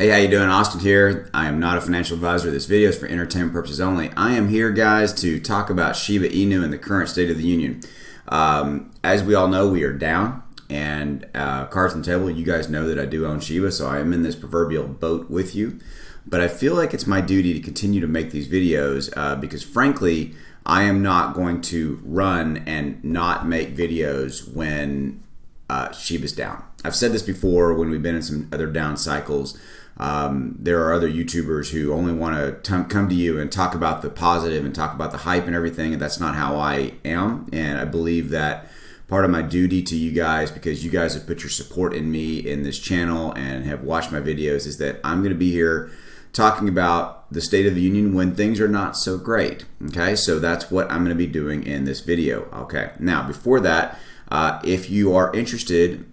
Hey, how you doing? Austin here. I am not a financial advisor. This video is for entertainment purposes only. I am here, guys, to talk about Shiba Inu and the current state of the union. As we all know, we are down, and cards on the table, you guys know that I do own Shiba, so I am in this proverbial boat with you. But I feel like it's my duty to continue to make these videos because, frankly, I am not going to run and not make videos when Shiba's down. I've said this before when we've been in some other down cycles. There are other YouTubers who only want to come to you and talk about the positive and talk about the hype and everything, and that's not how I am. And I believe that part of my duty to you guys, because you guys have put your support in me in this channel and have watched my videos, is that I'm going to be here talking about the state of the union when things are not so great. Okay, so that's what I'm going to be doing in this video. Okay, now before that, if you are interested,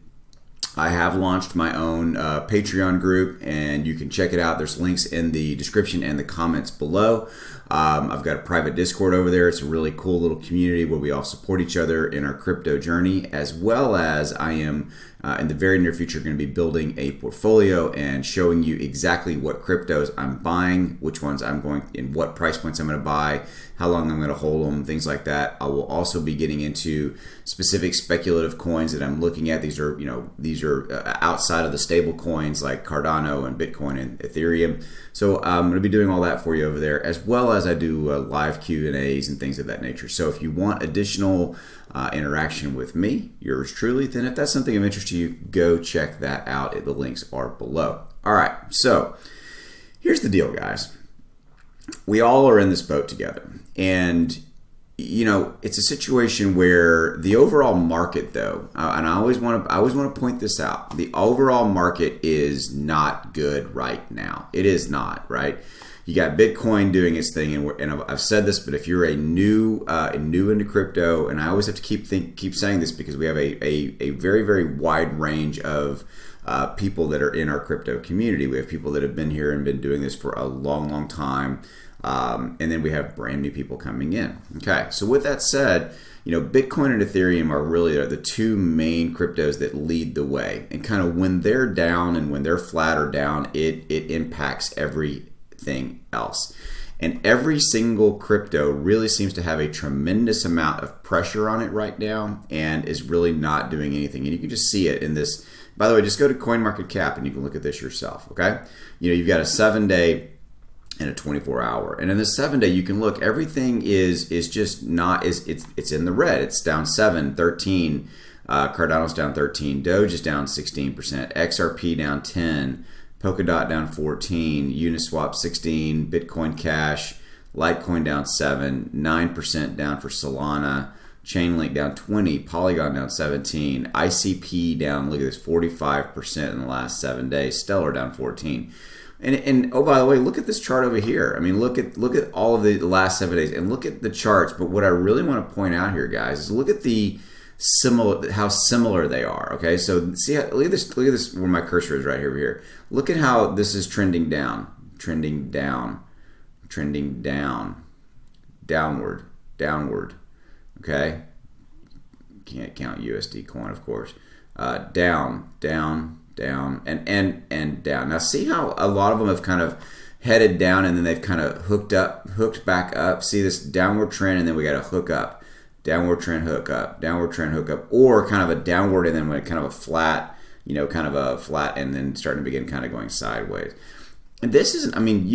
I have launched my own Patreon group, and you can check it out. There's links in the description and the comments below. I've got a private Discord over there. It's a really cool little community where we all support each other in our crypto journey, as well as I am in the very near future going to be building a portfolio and showing you exactly what cryptos I'm buying, which ones I'm going, in what price points I'm going to buy, how long I'm going to hold them, things like that. I will also be getting into specific speculative coins that I'm looking at. These are, outside of the stable coins like Cardano and Bitcoin and Ethereum. So I'm going to be doing all that for you over there, as well as I do live Q&As and things of that nature. So if you want additional interaction with me, yours truly, then if that's something of interest to you, go check that out. The links are below. All right, so here's the deal, guys. We all are in this boat together, and it's a situation where the overall market, though, and I always want to point this out, the overall market is not good right now. It is not, right? You got Bitcoin doing its thing, and I've said this, but if you're a new into crypto, and I always have to keep saying this because we have a very, very wide range of people that are in our crypto community. We have people that have been here and been doing this for a long, long time. And then we have brand new people coming in. Okay, so with that said, Bitcoin and Ethereum are really the two main cryptos that lead the way. And kind of when they're down and when they're flat or down, it impacts everything else. And every single crypto really seems to have a tremendous amount of pressure on it right now and is really not doing anything. And you can just see it in this. By the way, just go to CoinMarketCap and you can look at this yourself, okay? You've got a 7-day and a 24-hour, and in the 7-day you can look, everything is just not, it's in the red. It's down 7, 13, Cardano's down 13, Doge is down 16%, XRP down 10, Polkadot down 14, Uniswap 16, Bitcoin Cash, Litecoin down 7, 9% down for Solana, Chainlink down 20, Polygon down 17, ICP down, look at this, 45% in the last 7 days, Stellar down 14. And oh, by the way, look at this chart over here. I mean, look at all of the last 7 days and look at the charts. But what I really want to point out here, guys, is look at how similar they are. Okay, so see how, look at this where my cursor is right here. Look at how this is trending down, downward. Okay, can't count USD coin, of course. Down, and down. Now see how a lot of them have kind of headed down and then they've kind of hooked back up. See this downward trend, and then we got a hook up, downward trend, hook up, or kind of a downward and then kind of a flat, and then starting to begin kind of going sideways. And this isn't, I mean,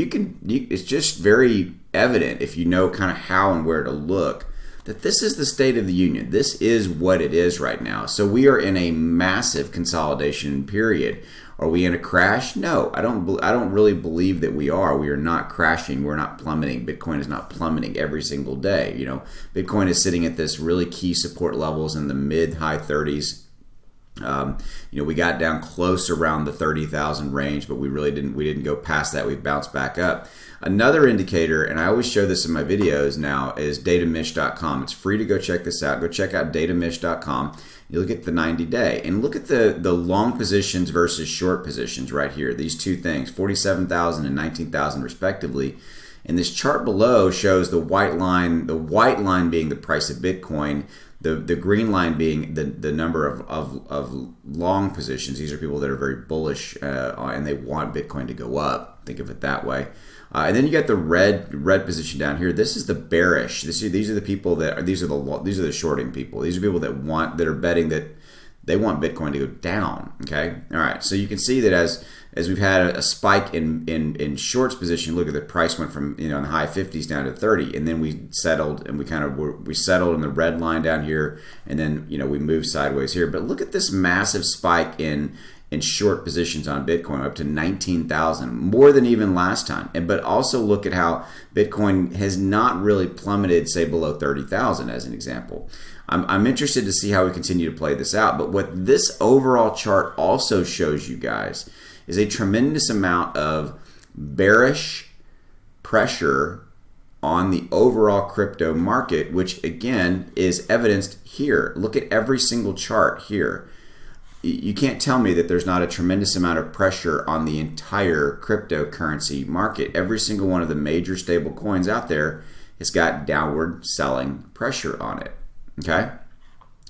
it's just very evident if you know kind of how and where to look, that this is the state of the union. This is what it is right now. So we are in a massive consolidation period. Are we in a crash? No, I don't really believe that we are. We are not crashing. We're not plummeting. Bitcoin is not plummeting every single day. Bitcoin is sitting at this really key support levels in the mid-high 30s. We got down close around the 30,000 range, but we didn't go past that. We've bounced back up. Another indicator, and I always show this in my videos now, is datamish.com. It's free to go check this out. Go check out datamish.com. You look at the 90-day and look at the long positions versus short positions right here. These two things, 47,000 and 19,000 respectively. And this chart below shows the white line being the price of Bitcoin, the green line being the number of long positions. These are people that are very bullish and they want Bitcoin to go up. Think of it that way. And then you got the red position down here. This is the bearish. These are the people these are the shorting people. These are people that are betting that they want Bitcoin to go down. Okay, all right. So you can see that as we've had a spike in shorts position. Look at the price went from in the high 50s down to 30, and then we settled and we settled in the red line down here, and then we moved sideways here. But look at this massive spike in short positions on Bitcoin, up to 19,000, more than even last time. But also look at how Bitcoin has not really plummeted, say below 30,000 as an example. I'm interested to see how we continue to play this out. But what this overall chart also shows you guys is a tremendous amount of bearish pressure on the overall crypto market, which again is evidenced here. Look at every single chart here. You can't tell me that there's not a tremendous amount of pressure on the entire cryptocurrency market. Every single one of the major stable coins out there has got downward selling pressure on it. Okay?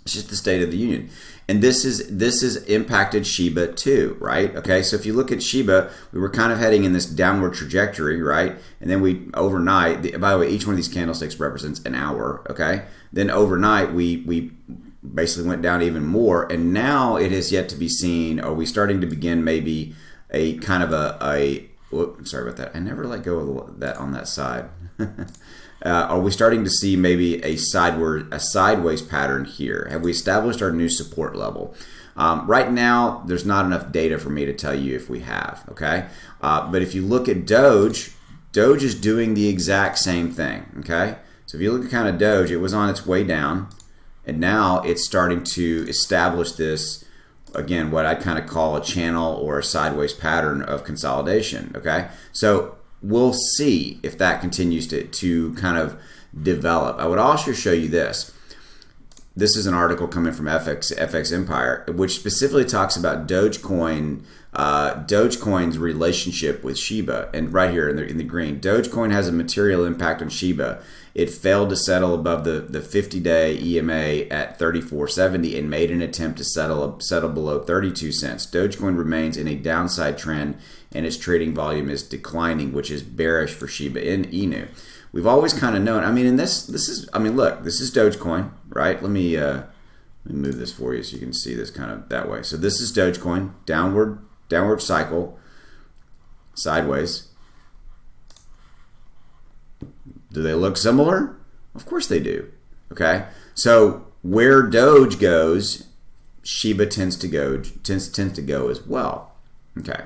It's just the state of the union. And this is impacted Shiba too, right? Okay, so if you look at Shiba, we were kind of heading in this downward trajectory, right? And then we overnight, by the way, each one of these candlesticks represents an hour, okay? Then overnight, we basically went down even more, and now it is yet to be seen. Are we starting to begin maybe a kind of whoop, sorry about that. I never let go of that on that side. Are we starting to see maybe a sideways pattern here? Have we established our new support level? Right now, there's not enough data for me to tell you if we have, okay? But if you look at Doge is doing the exact same thing, okay? So if you look at kind of Doge, it was on its way down, and now it's starting to establish this, again, what I'd kind of call a channel or a sideways pattern of consolidation, okay? So we'll see if that continues to kind of develop. I would also show you this. This is an article coming from FX Empire, which specifically talks about Dogecoin's relationship with Shiba. And right here in the green, Dogecoin has a material impact on Shiba. It failed to settle above the 50-day EMA at 34.70 and made an attempt to settle below 32 cents. Dogecoin remains in a downside trend, and its trading volume is declining, which is bearish for Shiba Inu. We've always kind of known. I mean, this is Dogecoin, right? Let me move this for you so you can see this kind of that way. So this is Dogecoin, downward cycle, sideways. Do they look similar? Of course they do. Okay, so where Doge goes, Shiba tends to go as well. Okay.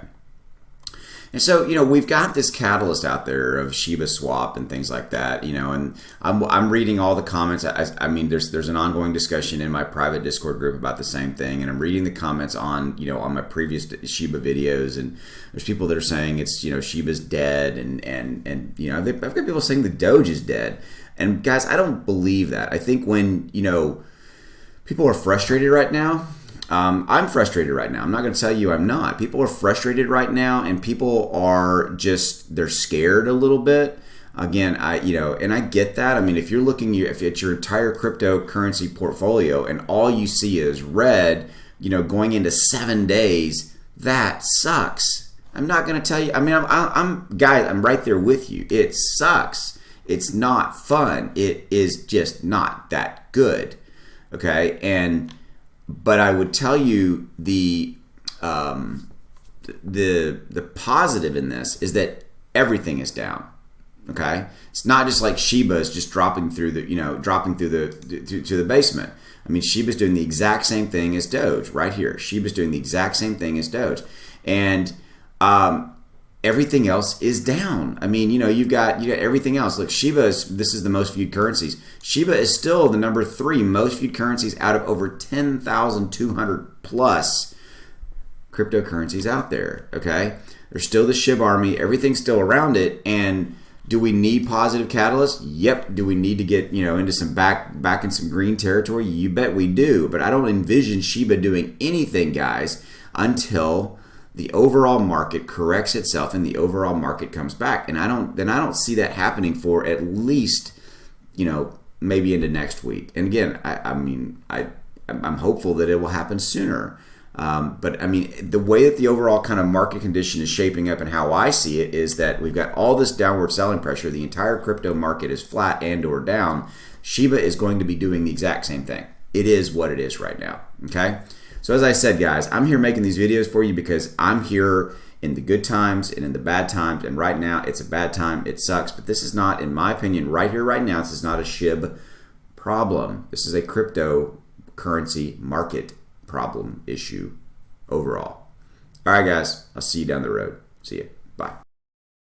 And so, we've got this catalyst out there of Shiba Swap and things like that, and I'm reading all the comments. I mean, there's an ongoing discussion in my private Discord group about the same thing, and I'm reading the comments on my previous Shiba videos, and there's people that are saying it's, Shiba's dead, and I've got people saying the Doge is dead. And guys, I don't believe that. I think when, people are frustrated right now, I'm frustrated right now. I'm not going to tell you I'm not. People are frustrated right now, and people are they're scared a little bit. Again, and I get that. I mean, if you're looking, if it's your entire cryptocurrency portfolio and all you see is red, going into 7 days, that sucks. I'm not going to tell you. I mean, I'm right there with you. It sucks. It's not fun. It is just not that good. Okay, but I would tell you the positive in this is that everything is down. Okay, it's not just like Shiba is just dropping through the to the basement. I mean, Shiba's doing the exact same thing as Doge right here. Shiba's doing the exact same thing as Doge, and everything else is down. I mean, you've got everything else. Look, this is the most viewed currencies. Shiba is still the number 3 most viewed currencies out of over 10,200 plus cryptocurrencies out there. Okay, there's still the Shib army. Everything's still around it. And do we need positive catalysts? Yep. Do we need to get into some back in some green territory? You bet we do. But I don't envision Shiba doing anything, guys, until the overall market corrects itself and the overall market comes back. And I don't see that happening for at least, maybe into next week. And again, I'm hopeful that it will happen sooner. But I mean, the way that the overall kind of market condition is shaping up and how I see it is that we've got all this downward selling pressure. The entire crypto market is flat and or down. Shiba is going to be doing the exact same thing. It is what it is right now. Okay. So as I said, guys, I'm here making these videos for you because I'm here in the good times and in the bad times. And right now it's a bad time. It sucks. But this is not, in my opinion, right here, right now, this is not a Shib problem. This is a cryptocurrency market problem issue overall. All right, guys, I'll see you down the road. See you. Bye.